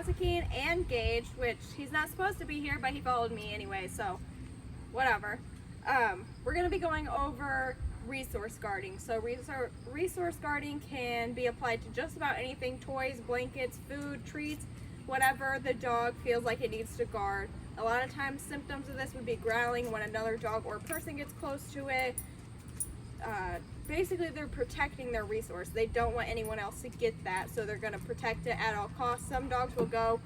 Mazikeen and Gage, which he's not supposed to be here, but he followed me anyway, so whatever. We're going to be going over resource guarding. So resource guarding can be applied to just about anything: toys, blankets, food, treats, whatever the dog feels like it needs to guard. A lot of times symptoms of this would be growling when another dog or person gets close to it. Basically, they're protecting their resource. They don't want anyone else to get that, so they're going to protect it at all costs. Some dogs will go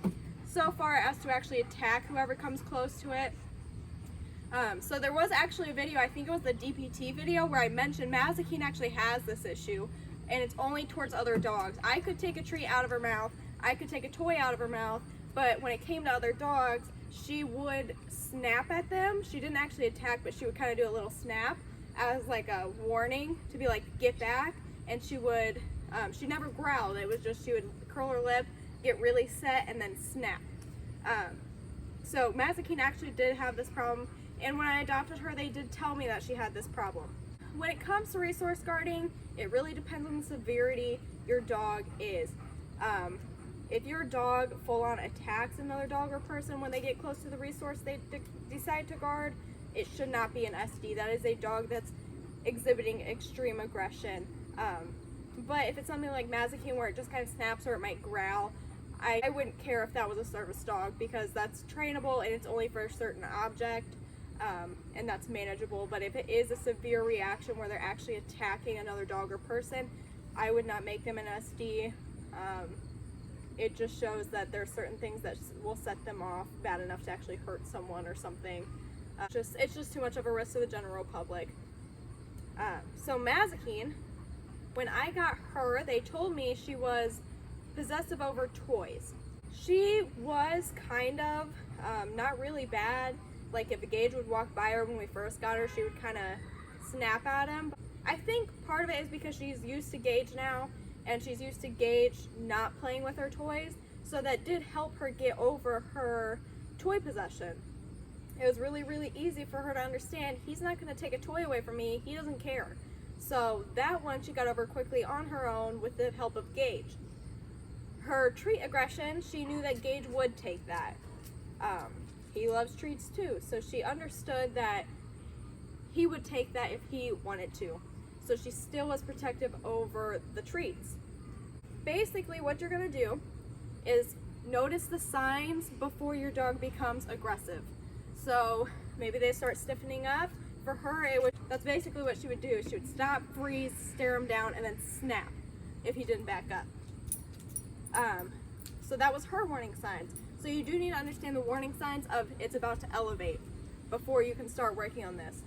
so far as to actually attack whoever comes close to it. So there was actually a video, I think it was the DPT video, where I mentioned Mazikeen actually has this issue, and it's only towards other dogs. I could take a treat out of her mouth, I could take a toy out of her mouth, but when it came to other dogs, she would snap at them. She didn't actually attack, but she would kind of do a little snap as like a warning to be like, get back. And she would, she never growled. It was just, she would curl her lip, get really set, and then snap. So Mazikeen actually did have this problem, and when I adopted her, they did tell me that she had this problem. When it comes to resource guarding, it really depends on the severity your dog is. If your dog full-on attacks another dog or person when they get close to the resource they decide to guard, it should not be an SD. That is a dog that's exhibiting extreme aggression. But if it's something like Mazikeen where it just kind of snaps or it might growl, I wouldn't care if that was a service dog, because that's trainable and it's only for a certain object, and that's manageable. But if it is a severe reaction where they're actually attacking another dog or person, I would not make them an SD. It just shows that there are certain things that will set them off bad enough to actually hurt someone or something. It's just too much of a risk to the general public. So Mazikeen, when I got her, they told me she was possessive over toys. She was kind of not really bad. Like if a Gage would walk by her when we first got her, she would kind of snap at him. I think part of it is because she's used to Gage now, and she's used to Gage not playing with her toys, so that did help her get over her toy possession. It was really, really easy for her to understand, he's not going to take a toy away from me, he doesn't care. So that one she got over quickly on her own with the help of Gage. Her treat aggression, she knew that Gage would take that. He loves treats too, so she understood that he would take that if he wanted to. So she still was protective over the treats. Basically, what you're gonna do is notice the signs before your dog becomes aggressive. So maybe they start stiffening up. For her, that's basically what she would do. She would stop, freeze, stare him down, and then snap if he didn't back up. So that was her warning signs. So you do need to understand the warning signs of it's about to elevate before you can start working on this.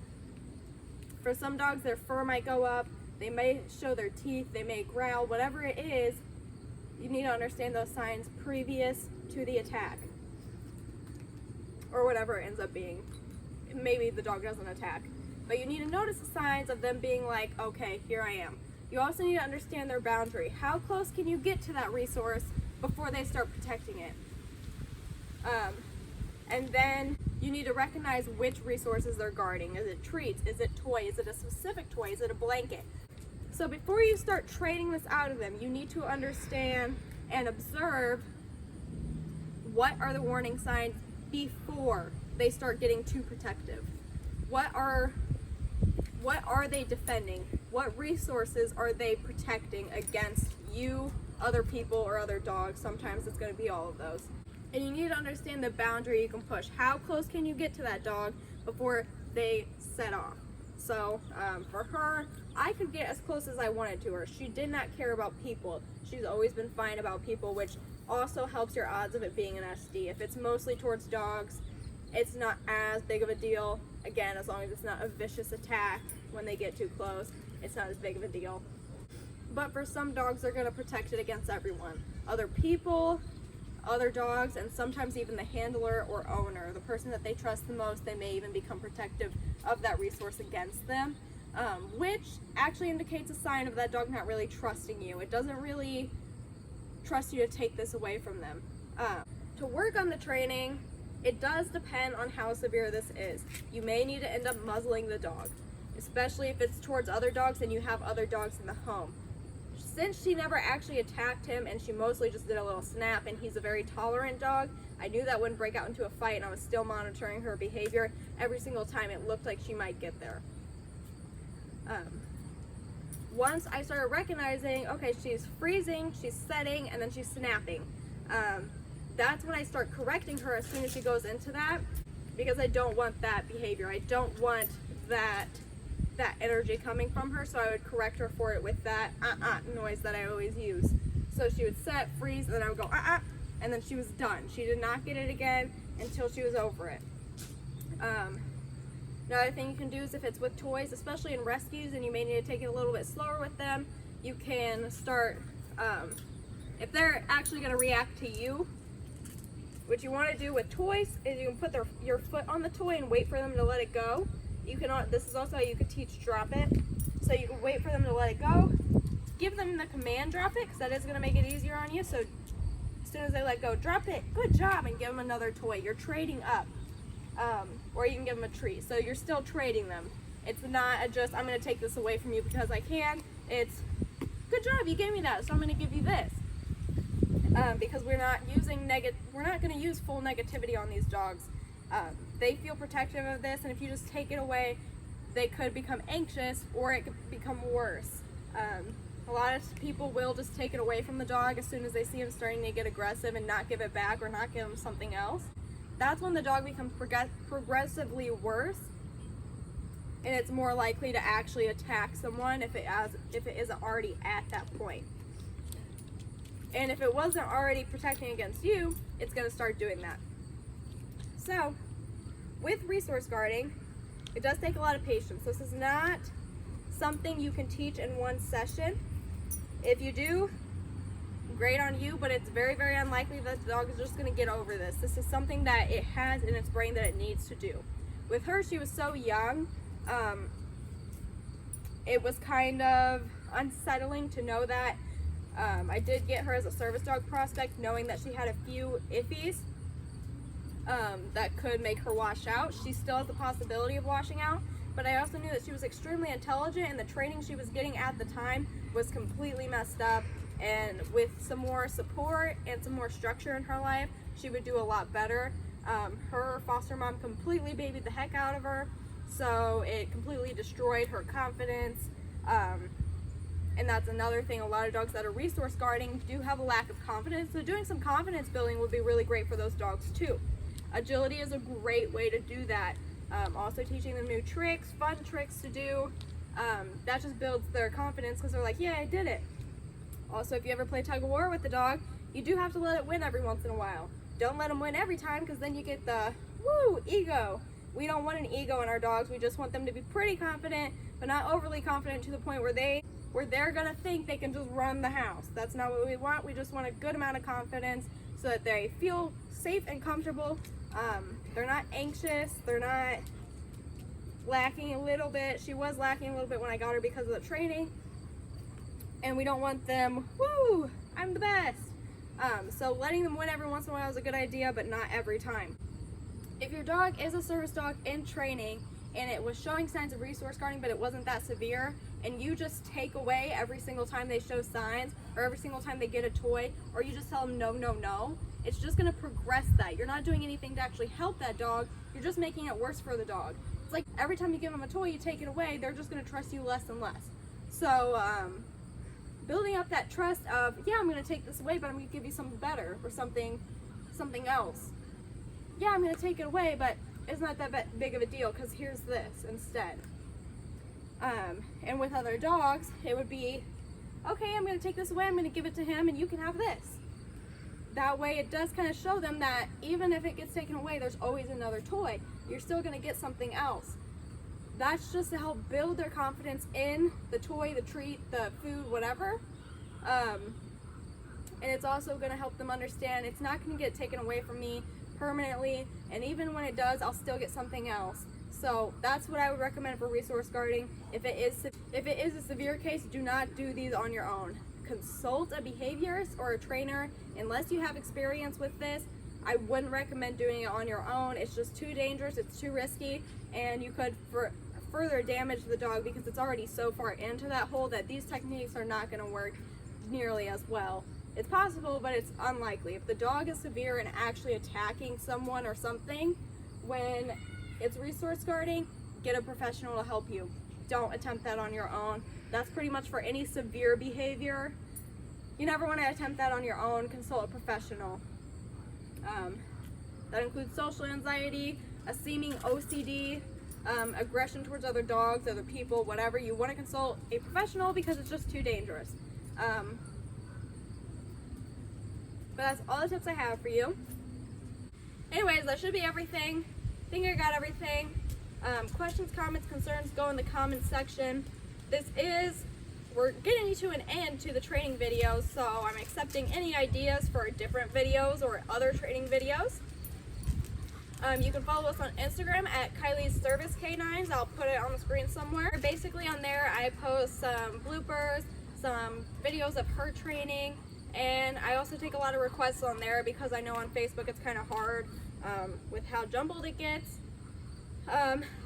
For some dogs, their fur might go up, they may show their teeth, they may growl, whatever it is, you need to understand those signs previous to the attack. Or whatever it ends up being. Maybe the dog doesn't attack. But you need to notice the signs of them being like, okay, here I am. You also need to understand their boundary. How close can you get to that resource before they start protecting it? And then you need to recognize which resources they're guarding. Is it treats? Is it toy? Is it a specific toy? Is it a blanket? So before you start trading this out of them, you need to understand and observe what are the warning signs before they start getting too protective. What are they defending? What resources are they protecting against you, other people, or other dogs? Sometimes it's going to be all of those. And you need to understand the boundary you can push. How close can you get to that dog before they set off? So for her, I could get as close as I wanted to her. She did not care about people. She's always been fine about people, which also helps your odds of it being an SD. If it's mostly towards dogs, it's not as big of a deal. Again, as long as it's not a vicious attack when they get too close, it's not as big of a deal. But for some dogs, they're going to protect it against everyone. Other people, other dogs, and sometimes even the handler or owner, the person that they trust the most, they may even become protective of that resource against them, which actually indicates a sign of that dog not really trusting you. It doesn't really trust you to take this away from them. To work on the training, it does depend on how severe this is. You may need to end up muzzling the dog, especially if it's towards other dogs and you have other dogs in the home. Since she never actually attacked him and she mostly just did a little snap, and he's a very tolerant dog, I knew that wouldn't break out into a fight, and I was still monitoring her behavior every single time it looked like she might get there. Once I started recognizing, okay, she's freezing, she's setting, and then she's snapping, that's when I start correcting her as soon as she goes into that, because I don't want that behavior. I don't want that energy coming from her, so I would correct her for it with that noise that I always use. So she would set, freeze, and then I would go and then she was done. She did not get it again until she was over it. Another thing you can do is if it's with toys, especially in rescues, and you may need to take it a little bit slower with them, you can start, if they're actually going to react to you, what you want to do with toys is you can put your foot on the toy and wait for them to let it go. You can. This is also how you could teach drop it. So you can wait for them to let it go. Give them the command drop it, because that is going to make it easier on you. So as soon as they let go, drop it. Good job, and give them another toy. You're trading up. Or you can give them a treat. So you're still trading them. It's not just, I'm going to take this away from you because I can. It's, good job, you gave me that, so I'm going to give you this. Because we're not going to use full negativity on these dogs. They feel protective of this, and if you just take it away, they could become anxious, or it could become worse. A lot of people will just take it away from the dog as soon as they see him starting to get aggressive and not give it back or not give him something else. That's when the dog becomes progressively worse, and it's more likely to actually attack someone if it isn't already at that point. And if it wasn't already protecting against you, it's going to start doing that. So, with resource guarding, it does take a lot of patience. This is not something you can teach in one session. If you do, great on you, but it's very, very unlikely that the dog is just going to get over this. This is something that it has in its brain that it needs to do. With her, she was so young, it was kind of unsettling to know that. I did get her as a service dog prospect, knowing that she had a few iffies that could make her wash out. She still has the possibility of washing out, but I also knew that she was extremely intelligent, and the training she was getting at the time was completely messed up, and with some more support and some more structure in her life, she would do a lot better. Her foster mom completely babied the heck out of her, so it completely destroyed her confidence. And that's another thing, a lot of dogs that are resource guarding do have a lack of confidence, so doing some confidence building would be really great for those dogs too. Agility is a great way to do that. Also teaching them new tricks, fun tricks to do, that just builds their confidence, because they're like, yeah, I did it. Also, if you ever play tug of war with the dog, you do have to let it win every once in a while. Don't let them win every time, because then you get the, woo, ego. We don't want an ego in our dogs. We just want them to be pretty confident, but not overly confident to the point where they're gonna think they can just run the house. That's not what we want. We just want a good amount of confidence so that they feel safe and comfortable. They're not anxious. They're not lacking a little bit. She was lacking a little bit when I got her because of the training. And we don't want them, woo, I'm the best. So letting them win every once in a while is a good idea, but not every time. If your dog is a service dog in training and it was showing signs of resource guarding, but it wasn't that severe, and you just take away every single time they show signs, or every single time they get a toy, or you just tell them no, no, no, it's just going to progress that. You're not doing anything to actually help that dog. You're just making it worse for the dog. It's like every time you give them a toy, you take it away, they're just going to trust you less and less. So building up that trust of, yeah, I'm going to take this away, but I'm going to give you something better, or something else. Yeah, I'm going to take it away, but it's not that big of a deal, because here's this instead. And with other dogs, it would be, okay, I'm going to take this away, I'm going to give it to him, and you can have this. That way it does kind of show them that even if it gets taken away, there's always another toy. You're still going to get something else. That's just to help build their confidence in the toy, the treat, the food, whatever. And it's also going to help them understand it's not going to get taken away from me permanently, and even when it does, I'll still get something else. So that's what I would recommend for resource guarding. If it is a severe case, do not do these on your own. Consult a behaviorist or a trainer. Unless you have experience with this, I wouldn't recommend doing it on your own. It's just too dangerous, it's too risky, and you could further damage the dog because it's already so far into that hole that these techniques are not going to work nearly as well. It's possible, but it's unlikely. If the dog is severe and actually attacking someone or something, when it's resource guarding, get a professional to help you. Don't attempt that on your own. That's pretty much for any severe behavior. You never want to attempt that on your own. Consult a professional. That includes social anxiety, a seeming OCD, aggression towards other dogs, other people, whatever. You want to consult a professional because it's just too dangerous. But that's all the tips I have for you. Anyways, that should be everything. I think I got everything. Questions, comments, concerns, go in the comments section. We're getting you to an end to the training videos, so I'm accepting any ideas for different videos or other training videos. You can follow us on Instagram at Kylie's Service K9s. I'll put it on the screen somewhere. Basically on there I post some bloopers, some videos of her training, and I also take a lot of requests on there because I know on Facebook it's kind of hard with how jumbled it gets.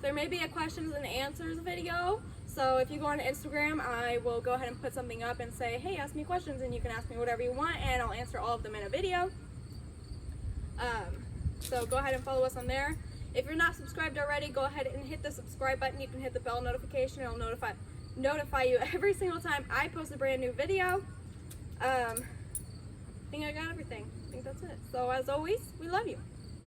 There may be a questions and answers video, so if you go on Instagram, I will go ahead and put something up and say, hey, ask me questions, and you can ask me whatever you want and I'll answer all of them in a video. So go ahead and follow us on there. If you're not subscribed already, go ahead and hit the subscribe button. You can hit the bell notification. It'll notify you every single time I post a brand new video. I think I got everything. I think that's it. So as always, we love you.